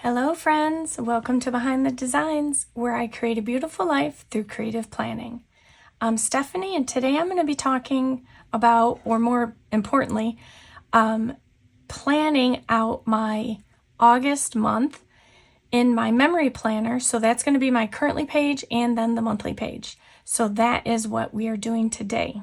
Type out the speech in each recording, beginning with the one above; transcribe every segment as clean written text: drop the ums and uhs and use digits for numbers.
Hello friends, welcome to Behind the Designs, where I create a beautiful life through creative planning. I'm Stephanie, and today I'm going to be talking about, or more importantly, planning out my August month in my memory planner. So that's going to be my currently page and then the monthly page. So that is what we are doing today.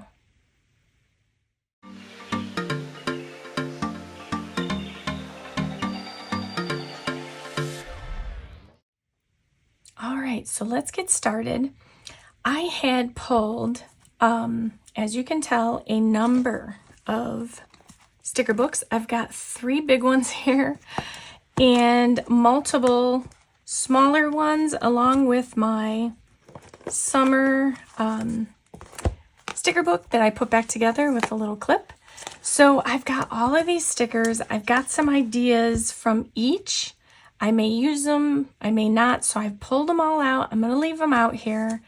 All right, so let's get started. I had pulled, as you can tell, a number of sticker books. I've got 3 big ones here and multiple smaller ones along with my summer sticker book that I put back together with a little clip. So I've got all of these stickers. I've got some ideas from each. I may use them, I may not, so I've pulled them all out. I'm going to leave them out here.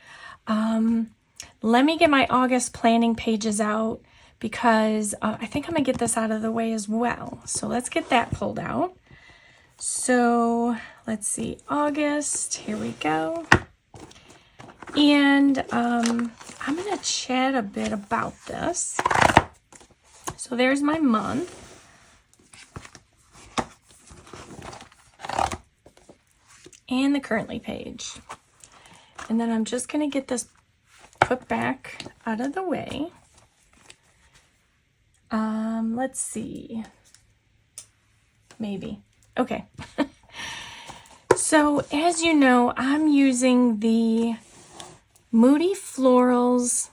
Let me get my August planning pages out because I think I'm going to get this out of the way as well. So let's get that pulled out. So let's see, August, here we go. And I'm going to chat a bit about this. So there's my month. And the currently page. And then I'm just going to get this put back out of the way. Let's see. Maybe. Okay. So as you know, I'm using the Moody Florals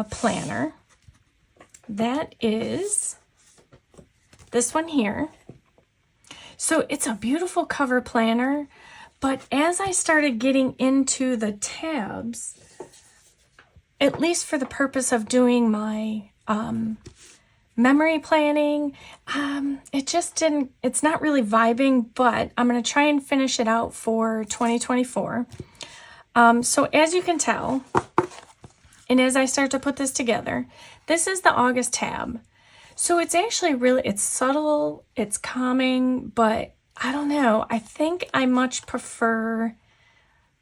planner. That is this one here. So it's a beautiful cover planner. But as I started getting into the tabs, at least for the purpose of doing my memory planning, it just didn't, it's not really vibing, but I'm going to try and finish it out for 2024. So as you can tell, and as I start to put this together, this is the August tab. So it's actually really, it's subtle, it's calming, but I don't know. I think I much prefer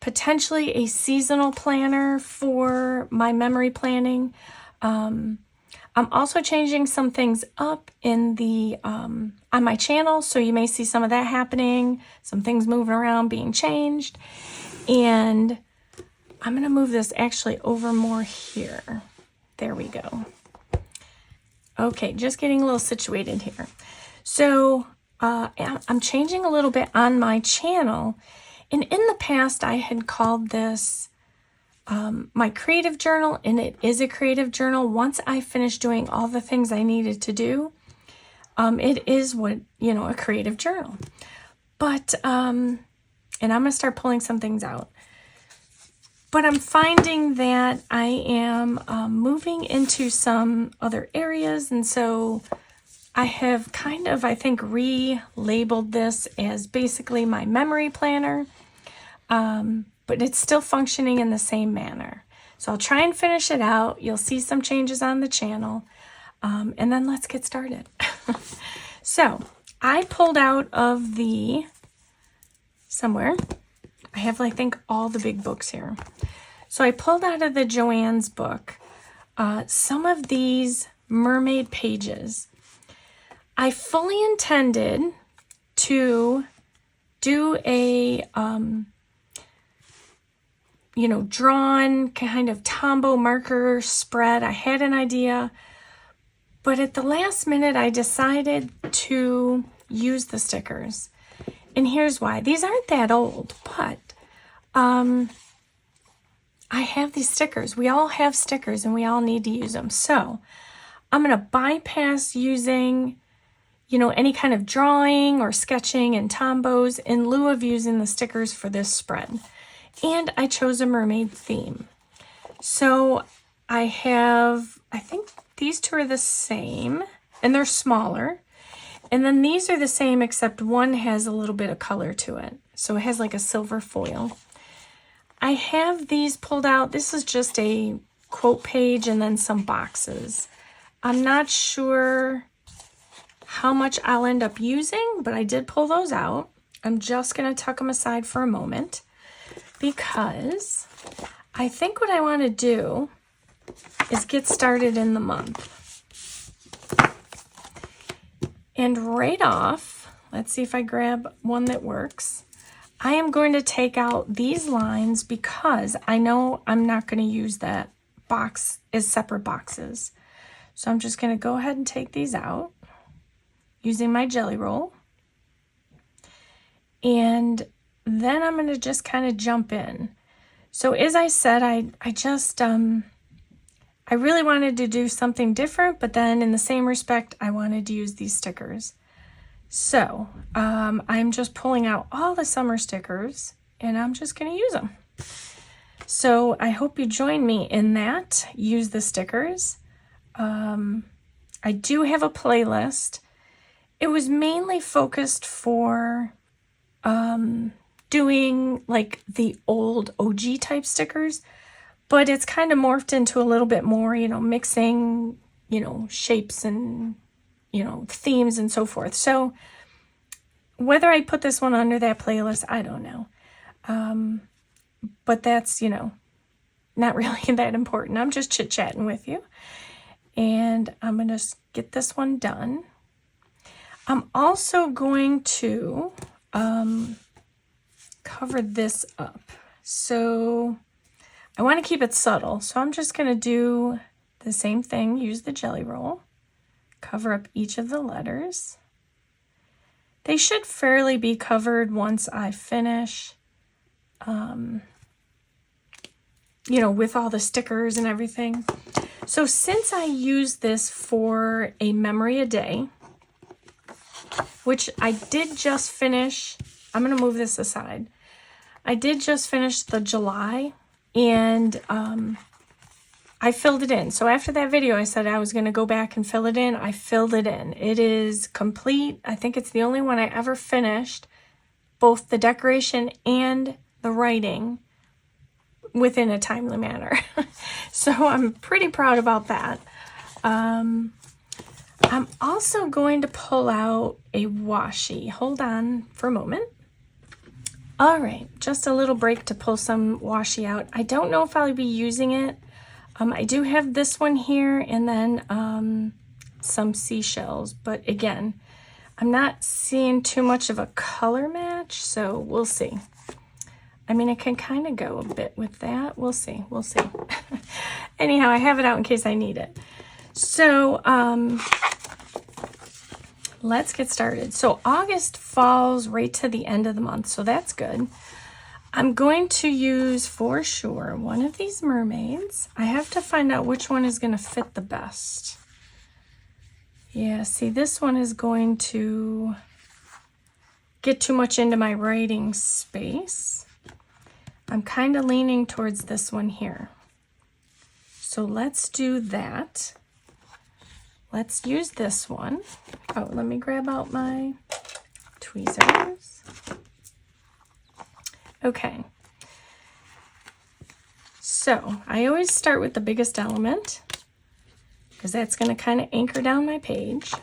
potentially a seasonal planner for my memory planning. I'm also changing some things up in the on my channel, so you may see some of that happening, some things moving around, being changed. And I'm going to move this actually over more here. There we go. Okay, just getting a little situated here. So I'm changing a little bit on my channel, and in the past I had called this my creative journal, and it is a creative journal. Once I finished doing all the things I needed to do, it is what, a creative journal. But, and I'm going to start pulling some things out. But I'm finding that I am moving into some other areas, and so I have kind of, I think, relabeled this as basically my memory planner, but it's still functioning in the same manner. So I'll try and finish it out. You'll see some changes on the channel, and then let's get started. So I pulled out of somewhere, I have, I think, all the big books here. So I pulled out of the Joanne's book some of these mermaid pages. I fully intended to do a, drawn kind of Tombow marker spread. I had an idea, but at the last minute, I decided to use the stickers. And here's why. These aren't that old, but I have these stickers. We all have stickers, and we all need to use them. So I'm going to bypass using any kind of drawing or sketching and Tombows in lieu of using the stickers for this spread. And I chose a mermaid theme. So I have, I think these 2 are the same, and they're smaller. And then these are the same, except one has a little bit of color to it. So it has like a silver foil. I have these pulled out. This is just a quote page and then some boxes. I'm not sure how much I'll end up using, but I did pull those out. I'm just going to tuck them aside for a moment because I think what I want to do is get started in the month. And right off, let's see if I grab one that works. I am going to take out these lines because I know I'm not going to use that box as separate boxes. So I'm just going to go ahead and take these out using my jelly roll. And then I'm going to just kind of jump in. So as I said, I really wanted to do something different, but then in the same respect, I wanted to use these stickers. So I'm just pulling out all the summer stickers and I'm just going to use them. So I hope you join me in that. Use the stickers. I do have a playlist. It was mainly focused for doing like the old OG type stickers, but it's kind of morphed into a little bit more, mixing, shapes and, themes and so forth. So whether I put this one under that playlist, I don't know. But that's, not really that important. I'm just chit-chatting with you. And I'm going to get this one done. I'm also going to cover this up. So I want to keep it subtle. So I'm just going to do the same thing, use the jelly roll, cover up each of the letters. They should fairly be covered once I finish, with all the stickers and everything. So since I use this for a memory a day, which I did just finish, I'm going to move this aside. I did just finish the July and I filled it in. So after that video, I said I was going to go back and fill it in. I filled it in. It is complete. I think it's the only one I ever finished, both the decoration and the writing within a timely manner. So I'm pretty proud about that. I'm also going to pull out a washi. Hold on for a moment. All right, just a little break to pull some washi out. I don't know if I'll be using it. I do have this one here and then some seashells, but again, I'm not seeing too much of a color match, so we'll see. I mean, it can kind of go a bit with that. We'll see. Anyhow, I have it out in case I need it. So let's get started. So August falls right to the end of the month, so that's good. I'm going to use, for sure, one of these mermaids. I have to find out which one is going to fit the best. Yeah, see, this one is going to get too much into my writing space. I'm kind of leaning towards this one here. So let's do that. Let's use this one. Oh, let me grab out my tweezers. Okay. So I always start with the biggest element because that's going to kind of anchor down my page.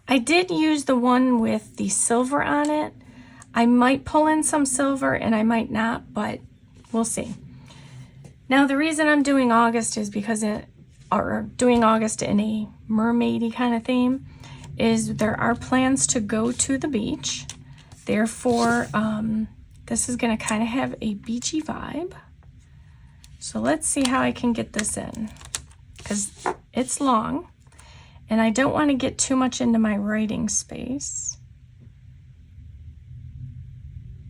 I did use the one with the silver on it. I might pull in some silver and I might not, but we'll see. Now the reason I'm doing August is because doing August in a mermaidy kind of theme is there are plans to go to the beach. Therefore, this is going to kind of have a beachy vibe. So let's see how I can get this in because it's long and I don't want to get too much into my writing space.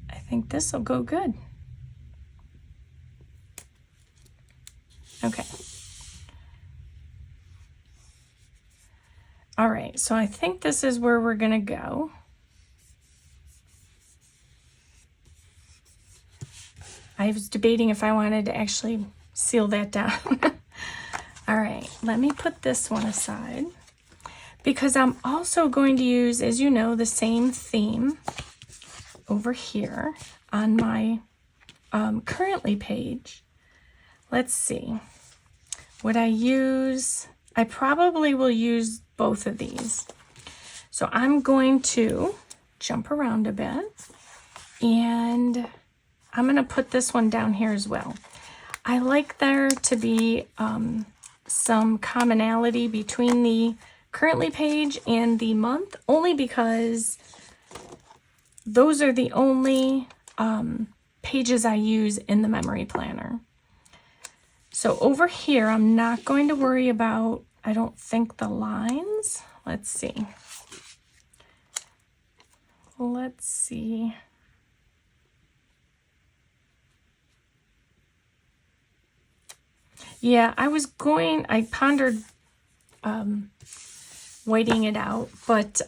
I think this will go good. Okay. All right, so I think this is where we're going to go. I was debating if I wanted to actually seal that down. All right, let me put this one aside because I'm also going to use, as you know, the same theme over here on my currently page. Let's see. Would I use, I probably will use both of these. So I'm going to jump around a bit. And I'm going to put this one down here as well. I like there to be some commonality between the currently page and the month, only because those are the only pages I use in the memory planner. So over here, I'm not going to worry about, I don't think, the lines. Let's see. Let's see. Yeah, I pondered whiting it out, but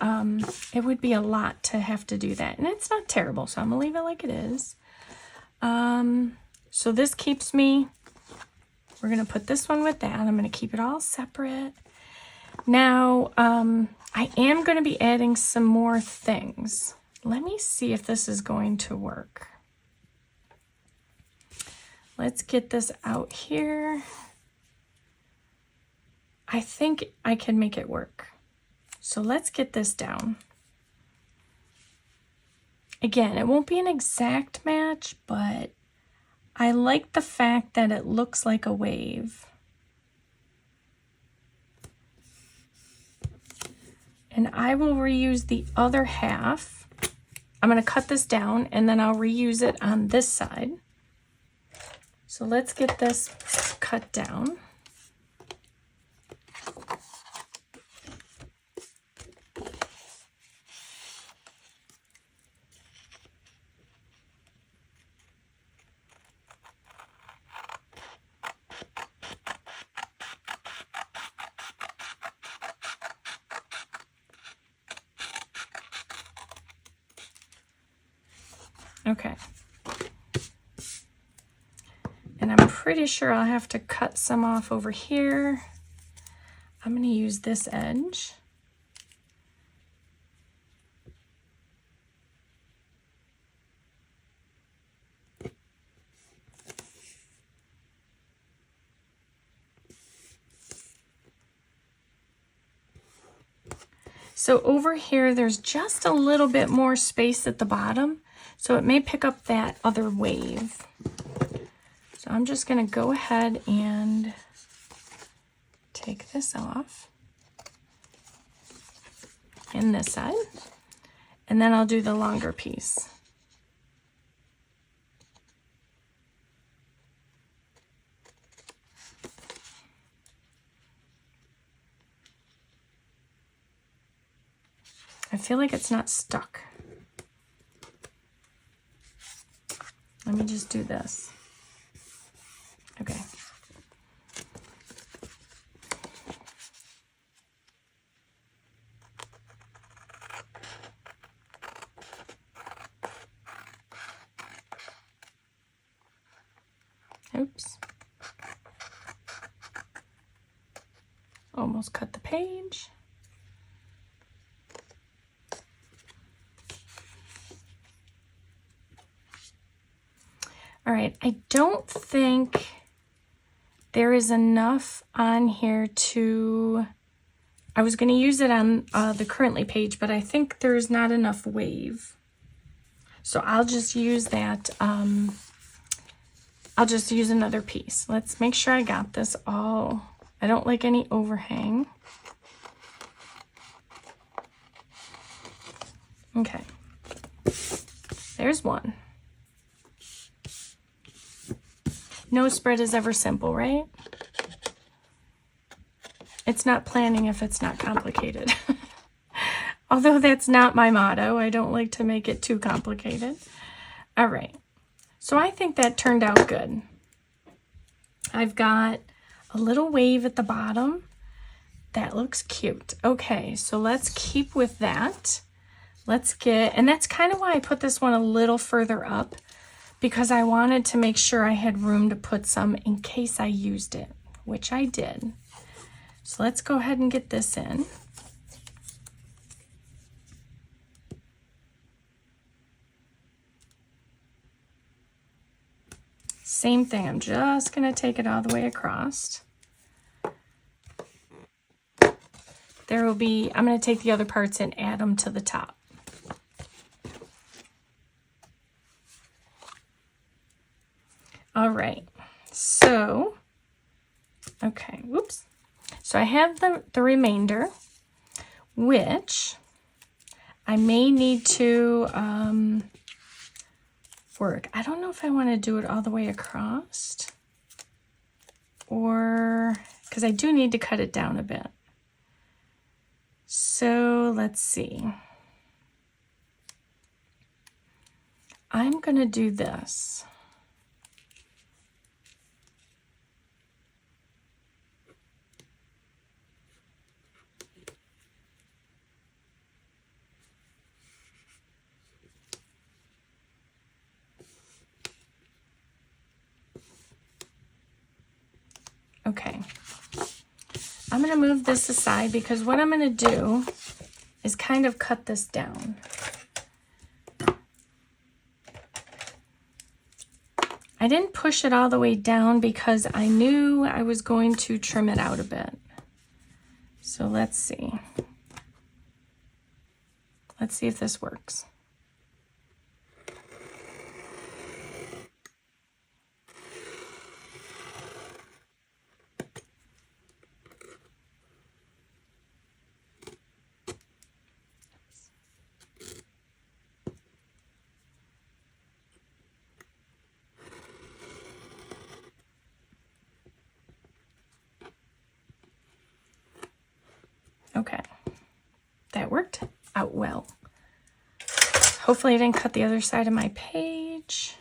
it would be a lot to have to do that. And it's not terrible, so I'm gonna leave it like it is. So this keeps me, we're gonna put this one with that. I'm gonna keep it all separate. Now, I am gonna be adding some more things. Let me see if this is going to work. Let's get this out here. I think I can make it work. So let's get this down. Again, it won't be an exact match, but I like the fact that it looks like a wave. And I will reuse the other half. I'm going to cut this down and then I'll reuse it on this side. So let's get this cut down. Okay. And I'm pretty sure I'll have to cut some off over here. I'm going to use this edge. So over here, there's just a little bit more space at the bottom, so it may pick up that other wave. So I'm just going to go ahead and take this off and this side, and then I'll do the longer piece. I feel like it's not stuck. Let me just do this. Okay. Oops. Almost cut the page. All right, I don't think there is enough on here to, I was going to use it on the currently page, but I think there's not enough wave. So I'll just use that, I'll just use another piece. Let's make sure I got this all. I don't like any overhang. Okay, there's one. No spread is ever simple, right? It's not planning if it's not complicated. Although that's not my motto. I don't like to make it too complicated. All right. So I think that turned out good. I've got a little wave at the bottom. That looks cute. Okay, so let's keep with that. Let's get, and that's kind of why I put this one a little further up, because I wanted to make sure I had room to put some in case I used it, which I did. So let's go ahead and get this in. Same thing, I'm just gonna take it all the way across. There will be, I'm gonna take the other parts and add them to the top. All right, so, okay, whoops. So I have the remainder, which I may need to work. I don't know if I want to do it all the way across or, because I do need to cut it down a bit. So let's see. I'm going to do this. Okay, I'm going to move this aside because what I'm going to do is kind of cut this down. I didn't push it all the way down because I knew I was going to trim it out a bit. So let's see. Let's see if this works. Okay, that worked out well. Hopefully I didn't cut the other side of my page.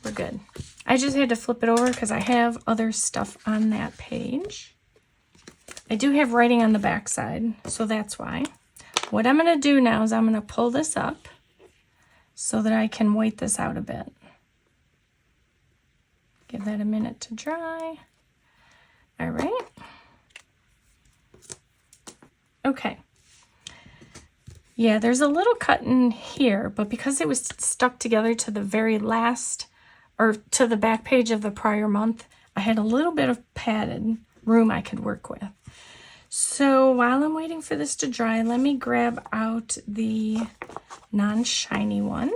We're good. I just had to flip it over because I have other stuff on that page. I do have writing on the back side, so that's why. What I'm going to do now is I'm going to pull this up so that I can white this out a bit. Give that a minute to dry. All right. Okay. Yeah, there's a little cut in here, but because it was stuck together to the very last, or to the back page of the prior month, I had a little bit of padded room I could work with. So while I'm waiting for this to dry, let me grab out the non-shiny one.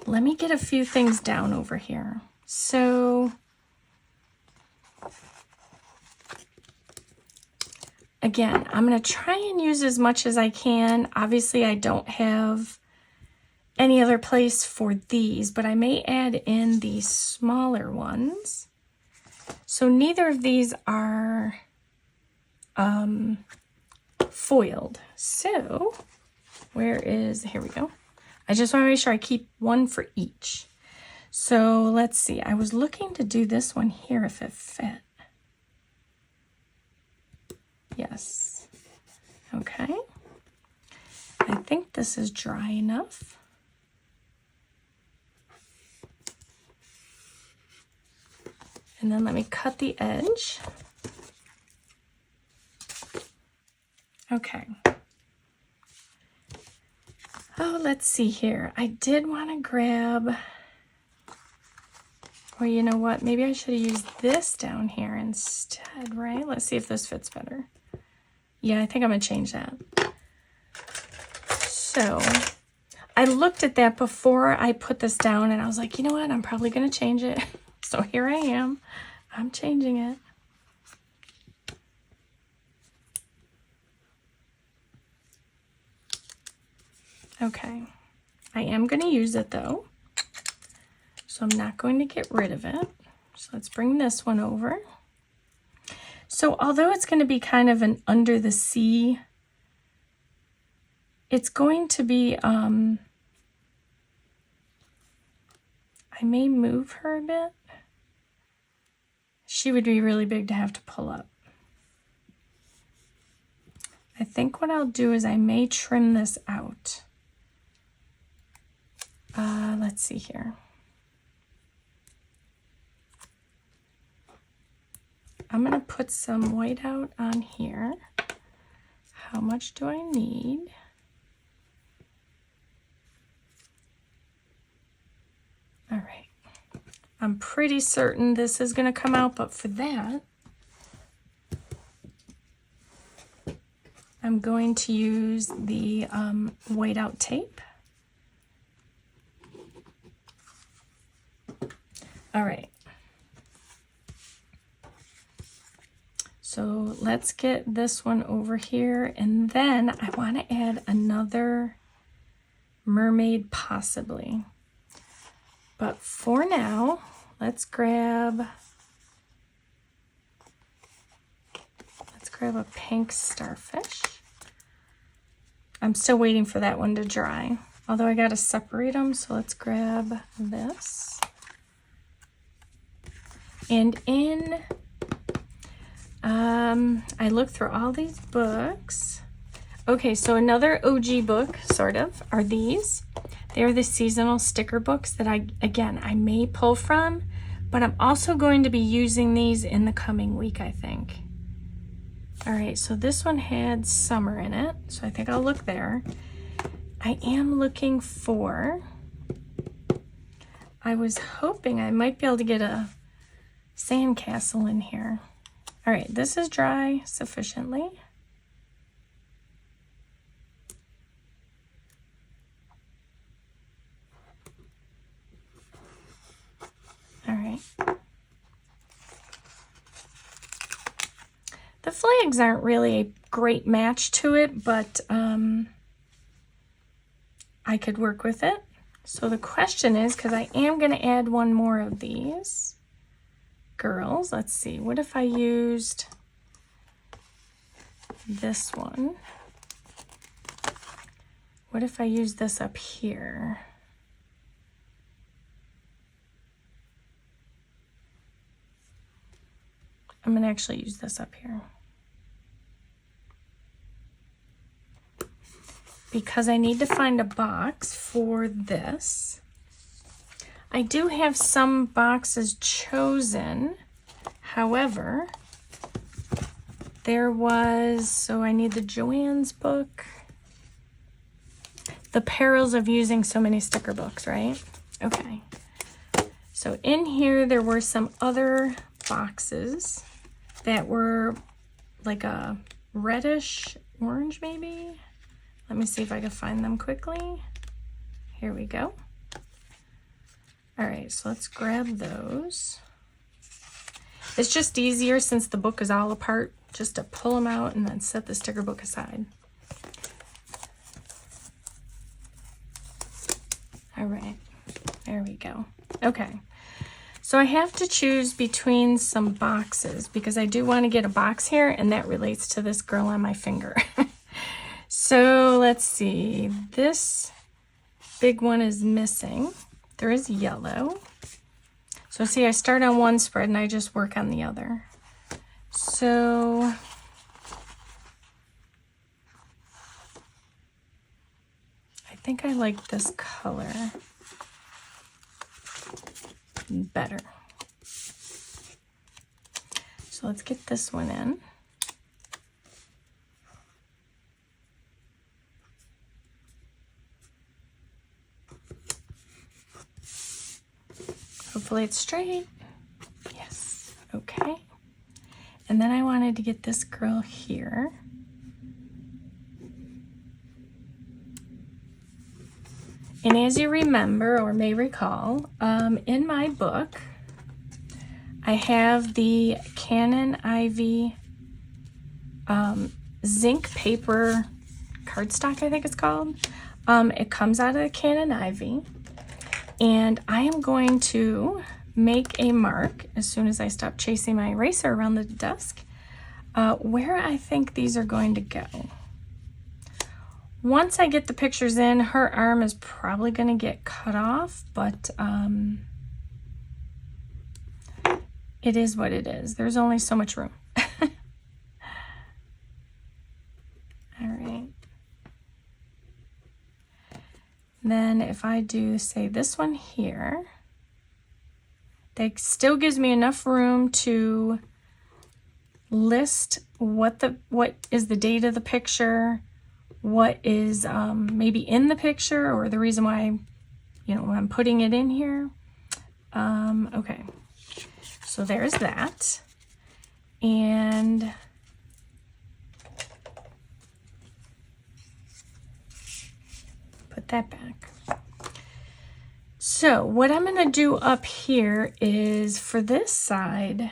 Let me get a few things down over here. So again, I'm going to try and use as much as I can. Obviously, I don't have any other place for these, but I may add in the smaller ones. So neither of these are foiled. So here we go. I just want to make sure I keep one for each. So let's see. I was looking to do this one here if it fit. Yes. Okay. I think this is dry enough. And then let me cut the edge. Okay. Oh, let's see here. I did want to grab, or you know what? Maybe I should have used this down here instead, right? Let's see if this fits better. Yeah, I think I'm going to change that. So I looked at that before I put this down and I was like, you know what? I'm probably going to change it. So here I am. I'm changing it. Okay. I am going to use it though. So I'm not going to get rid of it. So let's bring this one over. So although it's going to be kind of an under the sea, it's going to be, I may move her a bit. She would be really big to have to pull up. I think what I'll do is I may trim this out. Let's see here. I'm going to put some white out on here. How much do I need? All right. I'm pretty certain this is going to come out, but for that, I'm going to use the white out tape. All right. So let's get this one over here, and then I want to add another mermaid possibly. But for now, let's grab a pink starfish. I'm still waiting for that one to dry, although I got to separate them, so let's grab this. And I looked through all these books. Okay, so another OG book, sort of, are these. They're the seasonal sticker books that I may pull from, but I'm also going to be using these in the coming week, I think. All right, so this one had summer in it, so I think I'll look there. I am looking for, I was hoping I might be able to get a sandcastle in here. All right, this is dry sufficiently. All right. The flags aren't really a great match to it, but I could work with it. So the question is, because I am going to add one more of these girls. Let's see, what if I used this one? What if I use this up here? I'm going to actually use this up here, because I need to find a box for this. I do have some boxes chosen. However, there was, so I need the Joanne's book. The perils of using so many sticker books, right? Okay. So in here, there were some other boxes that were like a reddish orange, maybe. Let me see if I can find them quickly. Here we go. All right, so let's grab those. It's just easier, since the book is all apart, just to pull them out and then set the sticker book aside. All right, there we go. Okay, so I have to choose between some boxes, because I do want to get a box here, and that relates to this girl on my finger. So let's see, this big one is missing. There is yellow. So see, I start on one spread and I just work on the other. So I think I like this color better. So let's get this one in. Hopefully it's straight. Yes, okay. And then I wanted to get this girl here. And as you remember, or may recall, in my book, I have the Canon Ivy zinc paper cardstock, I think it's called. It comes out of the Canon Ivy. And I am going to make a mark as soon as I stop chasing my eraser around the desk, where I think these are going to go. Once I get the pictures in, her arm is probably going to get cut off, but it is what it is. There's only so much room. All right. Then if I do, say, this one here, that still gives me enough room to list what is the date of the picture, what is maybe in the picture, or the reason why, when I'm putting it in here. Okay, so there's that. And put that back. So what I'm going to do up here is for this side,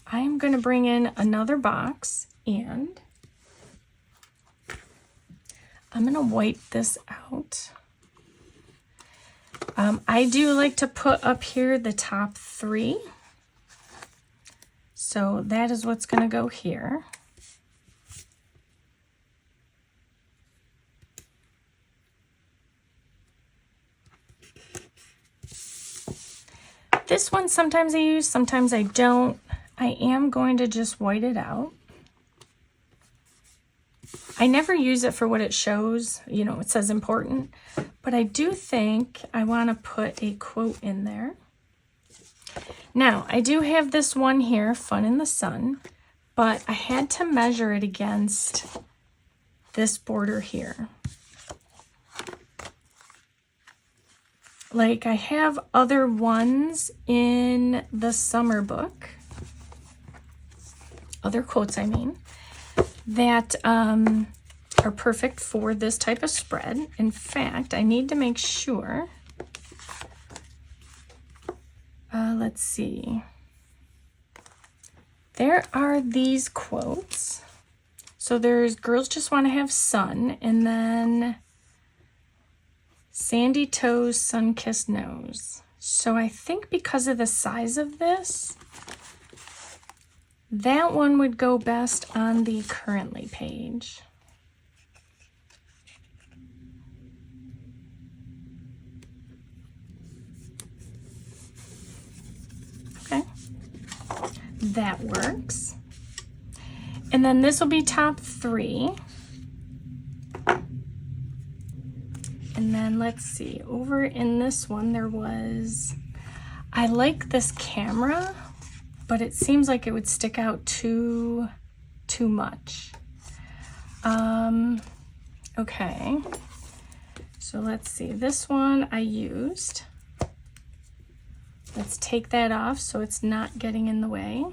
I'm going to bring in another box and I'm going to wipe this out. I do like to put up here the top 3. So that is what's going to go here. This one sometimes I use, sometimes I don't. I am going to just white it out. I never use it for what it shows, you know, it says important, but I do think I want to put a quote in there. Now, I do have this one here, Fun in the Sun, but I had to measure it against this border here. Like I have other ones in the summer book, other quotes I mean, that are perfect for this type of spread. In fact, I need to make sure, let's see, there are these quotes. So there's Girls Just Want to Have Sun, and then Sandy Toes, Sun-Kissed Nose. So I think because of the size of this, that one would go best on the currently page. Okay, that works. And then this will be top 3. And then let's see, over in this one there was, I like this camera, but it seems like it would stick out too much. Okay, so let's see, this one I used. Let's take that off so it's not getting in the way.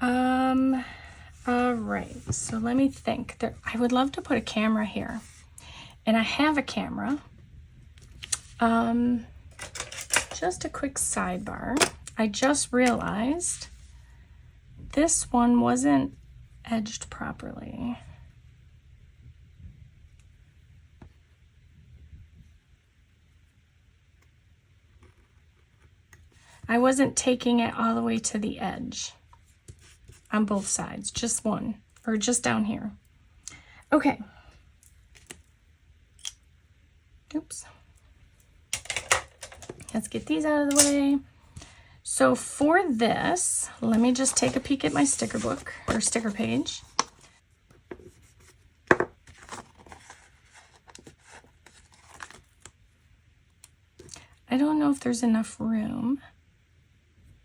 All right, so let me think. I would love to put a camera here. And I have a camera. Just a quick sidebar. I just realized this one wasn't edged properly. I wasn't taking it all the way to the edge on both sides, just one, or just down here. Okay. Oops. Let's get these out of the way. So for this, let me just take a peek at my sticker book or sticker page. I don't know if there's enough room,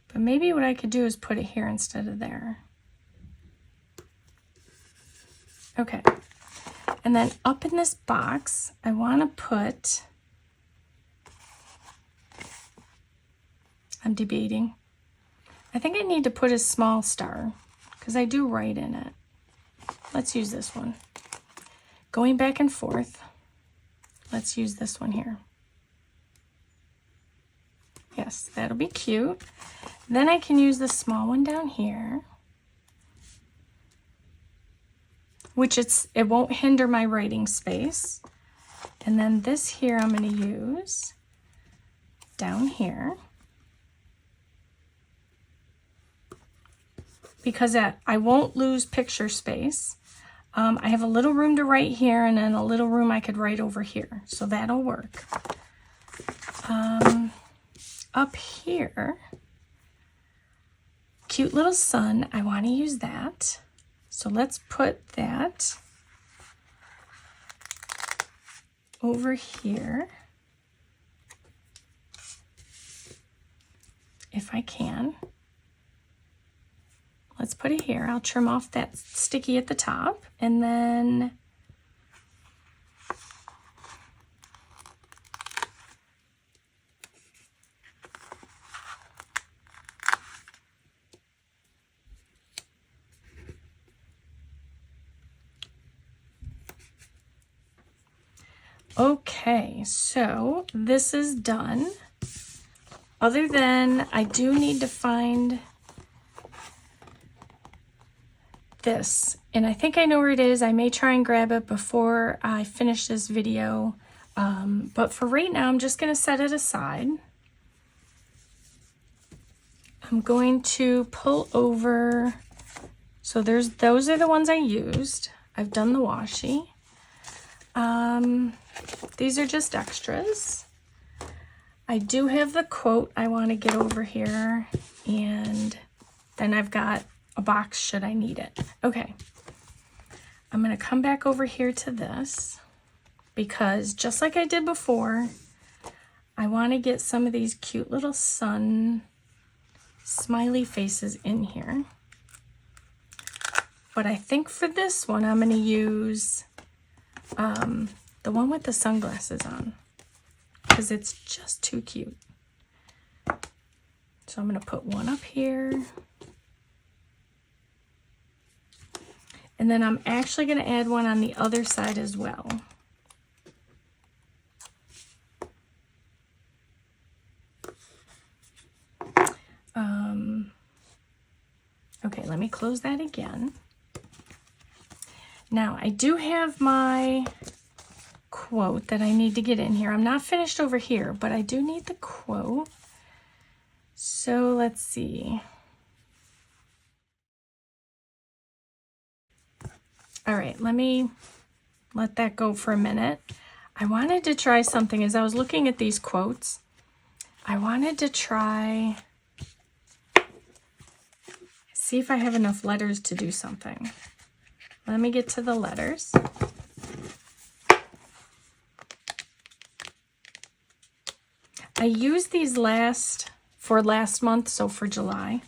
but maybe what I could do is put it here instead of there. Okay. And then up in this box, I want to put, I'm debating. I think I need to put a small star because I do write in it. Let's use this one. Going back and forth, let's use this one here. Yes, that'll be cute. Then I can use the small one down here, which it won't hinder my writing space. And then this here I'm going to use down here because I won't lose picture space. I have a little room to write here and then a little room I could write over here, so that'll work. Up here, cute little sun, I want to use that. So let's put that over here, if I can. Let's put it here. I'll trim off that sticky at the top, and then Okay, so this is done. Other than I do need to find this, and I think I know where it is. I may try and grab it before I finish this video, but for right now I'm just going to set it aside. I'm going to pull over, so those are the ones I used. I've done the washi. These are just extras. I do have the quote I want to get over here, and then I've got a box should I need it. Okay, I'm going to come back over here to this because just like I did before, I want to get some of these cute little sun smiley faces in here. But I think for this one, I'm going to use the one with the sunglasses on because it's just too cute. So I'm going to put one up here. And then I'm actually going to add one on the other side as well. Okay, let me close that again. Now, I do have my quote that I need to get in here. I'm not finished over here, but I do need the quote. So let's see. All right, let me let that go for a minute. I wanted to try something as I was looking at these quotes. I wanted to try, see if I have enough letters to do something. Let me get to the letters. I used these last month, so for July,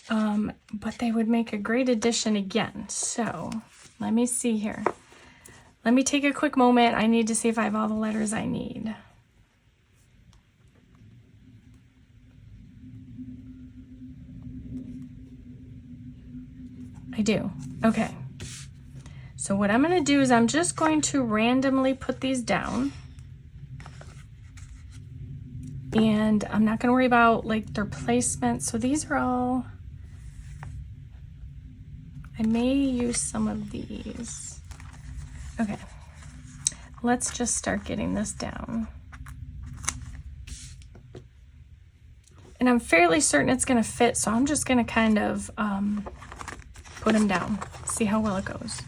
but they would make a great addition again. So let me see here. Let me take a quick moment. I need to see if I have all the letters I need. I do. Okay. So what I'm going to do is I'm just going to randomly put these down. And I'm not going to worry about like their placement. So these are all, I may use some of these. Okay. Let's just start getting this down. And I'm fairly certain it's going to fit. So I'm just going to kind of put them down. See how well it goes.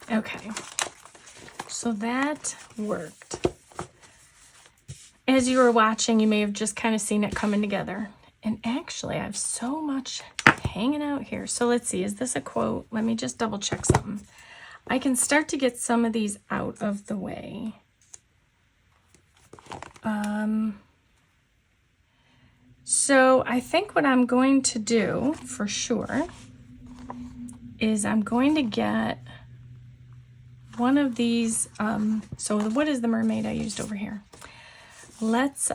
Okay, so that worked. As you were watching, you may have just kind of seen it coming together. And actually, I have so much hanging out here. So let's see, is this a quote? Let me just double check something. I can start to get some of these out of the way. So I think what I'm going to do for sure is I'm going to get one of these, so what is the mermaid I used over here? Let's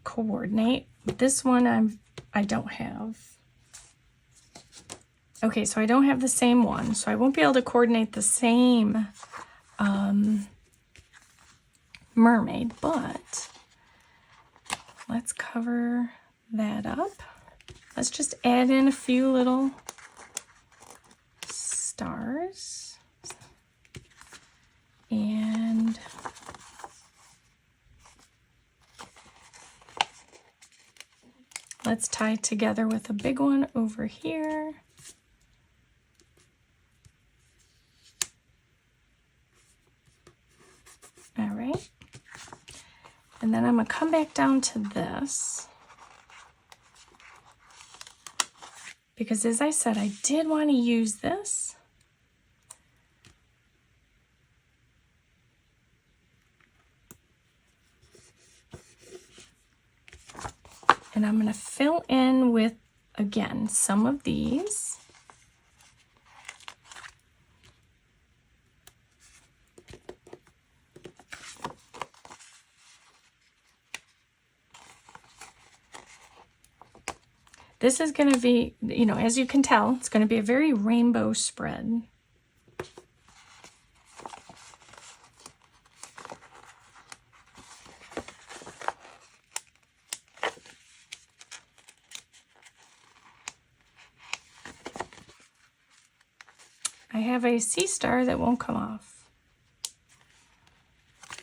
coordinate. This one I don't have. Okay, so I don't have the same one, so I won't be able to coordinate the same mermaid, but let's cover that up. Let's just add in a few little stars. And let's tie it together with a big one over here. All right. And then I'm going to come back down to this. Because as I said, I did want to use this. And I'm going to fill in with, again, some of these. This is going to be, you know, as you can tell, it's going to be a very rainbow spread. I have a sea star that won't come off.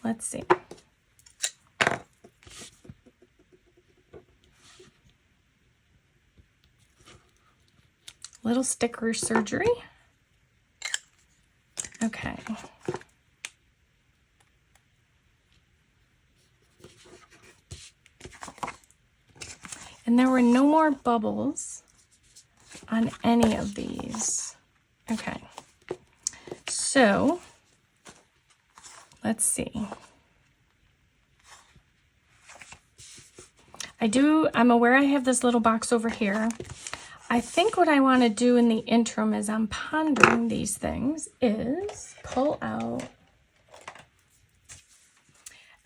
Let's see. Little sticker surgery. Okay. And there were no more bubbles on any of these. Okay. So, let's see. I'm aware I have this little box over here. I think what I want to do in the interim as I'm pondering these things is pull out.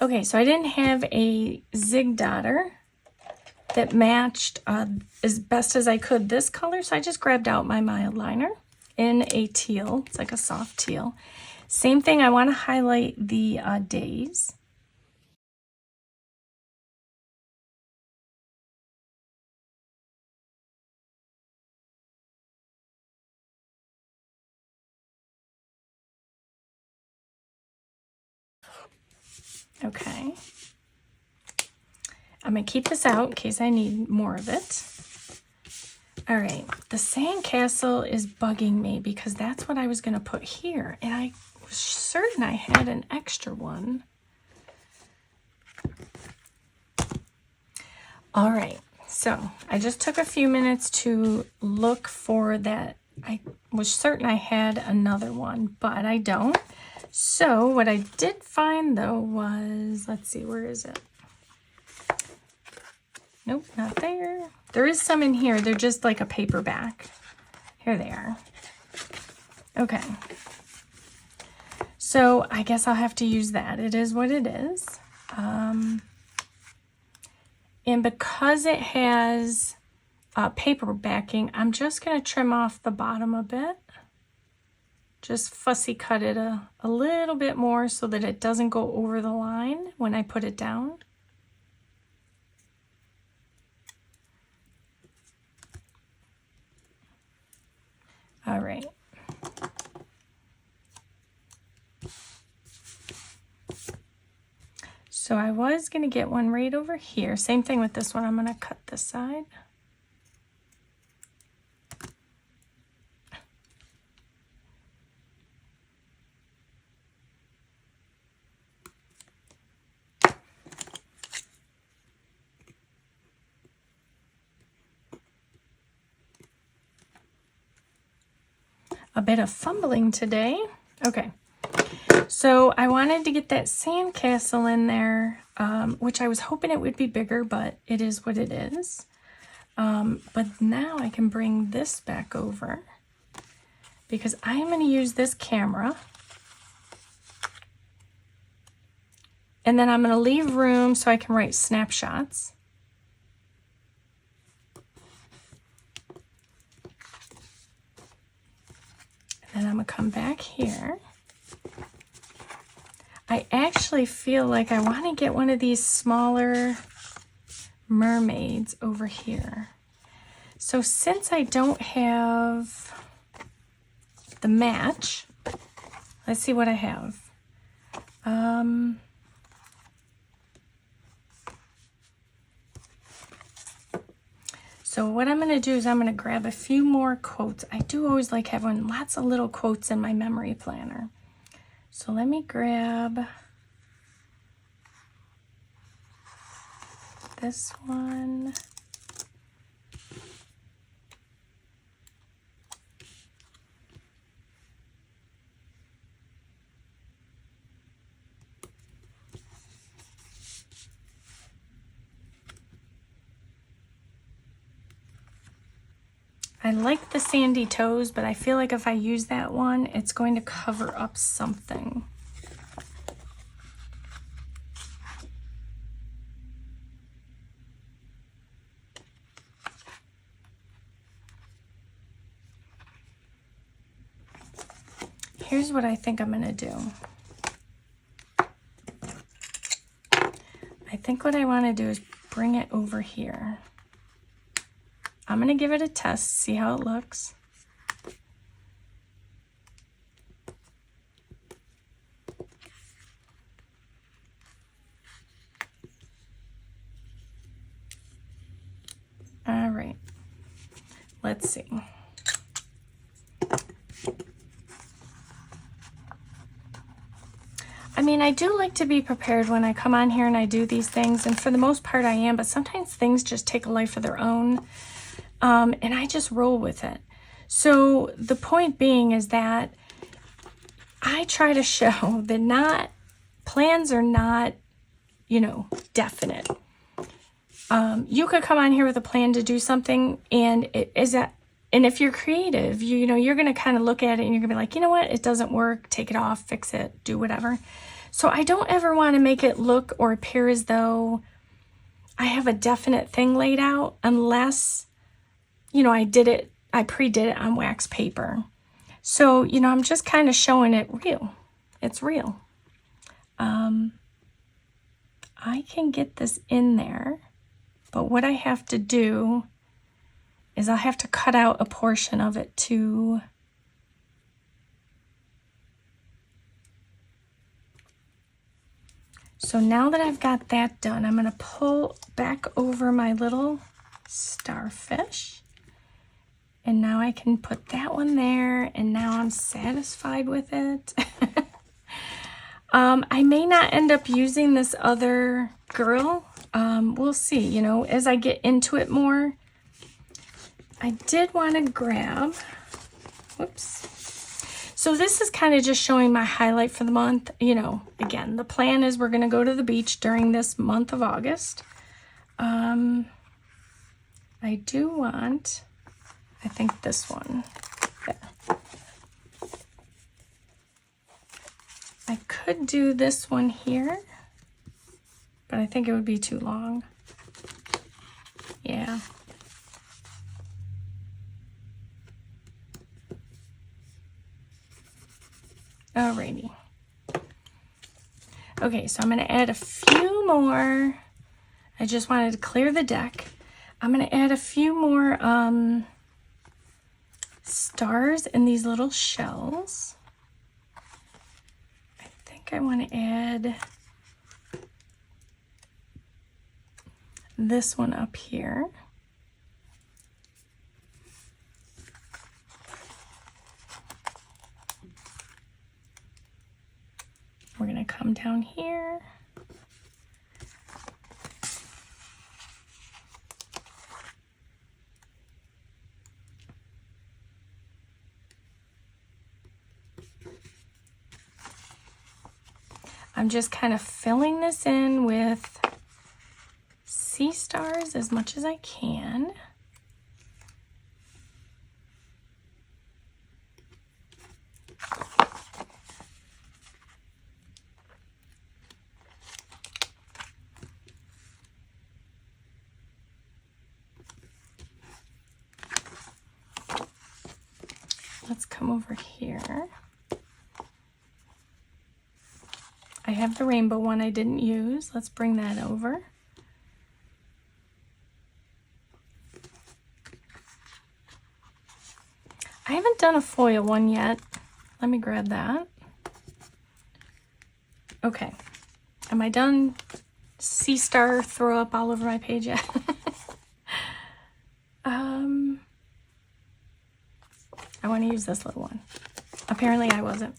Okay, so I didn't have a zig dotter that matched as best as I could this color, so I just grabbed out my mild liner in a teal. It's like a soft teal. Same thing, I want to highlight the days. Okay. I'm going to keep this out in case I need more of it. All right, the sandcastle is bugging me because that's what I was going to put here, and I was certain I had an extra one. All right, so I just took a few minutes to look for that. I was certain I had another one, but I don't. So what I did find though was, let's see, where is it? Nope, not there. There is some in here. They're just like a paperback. Here they are. Okay. So I guess I'll have to use that. It is what it is. And because it has paper backing, I'm just going to trim off the bottom a bit. Just fussy cut it a little bit more so that it doesn't go over the line when I put it down. All right. So I was going to get one right over here. Same thing with this one. I'm going to cut this side. A bit of fumbling today. Okay. So I wanted to get that sandcastle in there, which I was hoping it would be bigger, but it is what it is. But now I can bring this back over because I'm going to use this camera. And then I'm going to leave room so I can write snapshots. And I'm going to come back here. I actually feel like I want to get one of these smaller mermaids over here. So since I don't have the match, let's see what I have. So what I'm going to do is I'm going to grab a few more quotes. I do always like having lots of little quotes in my memory planner. So let me grab this one. I like the sandy toes, but I feel like if I use that one, it's going to cover up something. Here's what I think I'm going to do. I think what I want to do is bring it over here. I'm going to give it a test, see how it looks. All right, let's see. I mean, I do like to be prepared when I come on here and I do these things, and for the most part I am, but sometimes things just take a life of their own, and I just roll with it. So the point being is that I try to show that plans are not, you know, definite. You could come on here with a plan to do something, and and if you're creative, you know, you're going to kind of look at it and you're going to be like, you know what, it doesn't work, take it off, fix it, do whatever. So I don't ever want to make it look or appear as though I have a definite thing laid out unless, you know, I pre-did it on wax paper. So, you know, I'm just kind of showing it real. It's real. I can get this in there, but what I have to do is I'll have to cut out a portion of it to so now that I've got that done, I'm going to pull back over my little starfish, and now I can put that one there, and now I'm satisfied with it. I may not end up using this other girl. We'll see, you know, as I get into it more. I did want to grab, whoops. So this is kind of just showing my highlight for the month. You know, again, the plan is we're going to go to the beach during this month of August. I do want, I think this one, there. I could do this one here, but I think it would be too long. Yeah. Alrighty. Okay, so I'm going to add a few more. I just wanted to clear the deck. I'm going to add a few more stars in these little shells. I think I want to add this one up here. We're going to come down here. I'm just kind of filling this in with sea stars as much as I can. Let's come over here. I have the rainbow one I didn't use. Let's bring that over. I haven't done a foil one yet. Let me grab that. Okay. Am I done? Sea star throw up all over my page yet? I want to use this little one. Apparently I wasn't.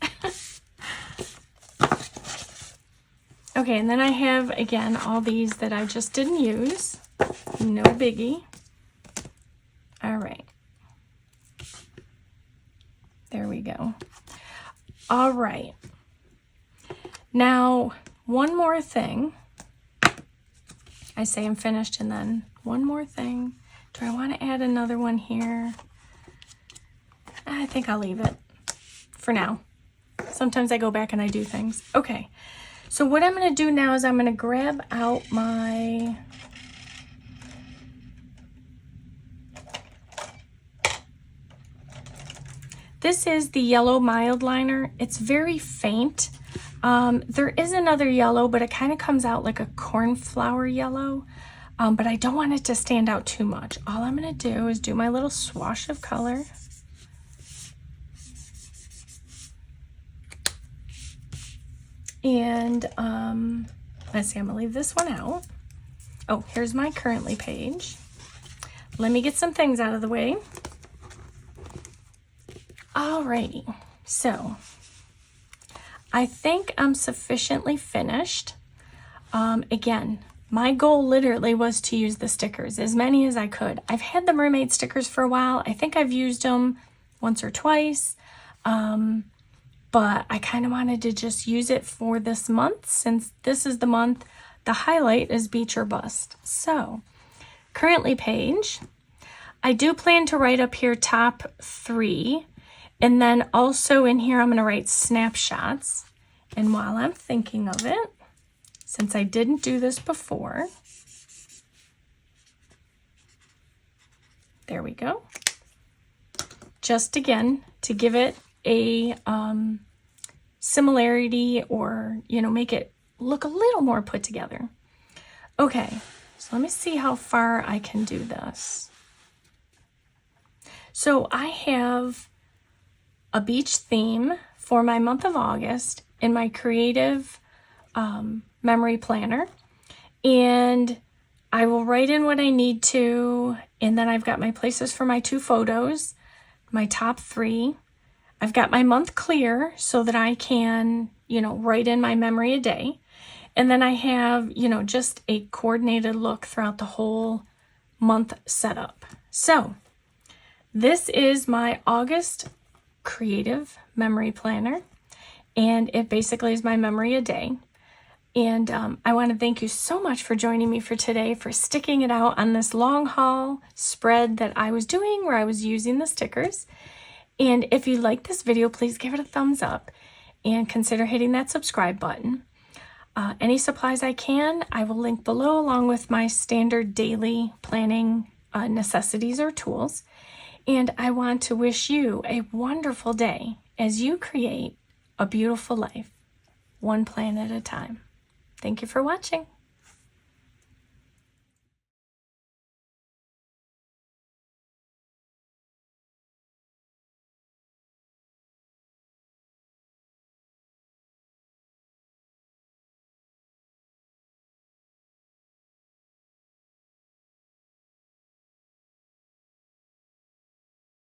Okay, and then I have, again, all these that I just didn't use. No biggie. All right. There we go. All right. Now, one more thing. I say I'm finished, and then one more thing. Do I want to add another one here? I think I'll leave it for now. Sometimes I go back and I do things. Okay, so what I'm going to do now is I'm going to grab out my this is the yellow mild liner. It's very faint. There is another yellow, but it kind of comes out like a cornflower yellow. But I don't want it to stand out too much. All I'm going to do is do my little swash of color. And let's see, I'm going to leave this one out. Oh, here's my currently page. Let me get some things out of the way. Alrighty, so I think I'm sufficiently finished. Again, my goal literally was to use the stickers, as many as I could. I've had the mermaid stickers for a while. I think I've used them once or twice, but I kind of wanted to just use it for this month, since this is the month. The highlight is Beach or Bust. So, currently page. I do plan to write up here top 3. And then also in here, I'm going to write snapshots. And while I'm thinking of it, since I didn't do this before, there we go. Just again, to give it a similarity, or, you know, make it look a little more put together. Okay, so let me see how far I can do this. So I have a beach theme for my month of August in my creative memory planner, and I will write in what I need to, and then I've got my places for my 2 photos, my top 3. I've got my month clear so that I can, you know, write in my memory a day, and then I have, you know, just a coordinated look throughout the whole month setup. So this is my August creative memory planner, and it basically is my memory a day. And I want to thank you so much for joining me for today, for sticking it out on this long haul spread that I was doing where I was using the stickers. And if you like this video, please give it a thumbs up and consider hitting that subscribe button. Any supplies I will link below, along with my standard daily planning necessities or tools. And I want to wish you a wonderful day as you create a beautiful life, one plan at a time. Thank you for watching.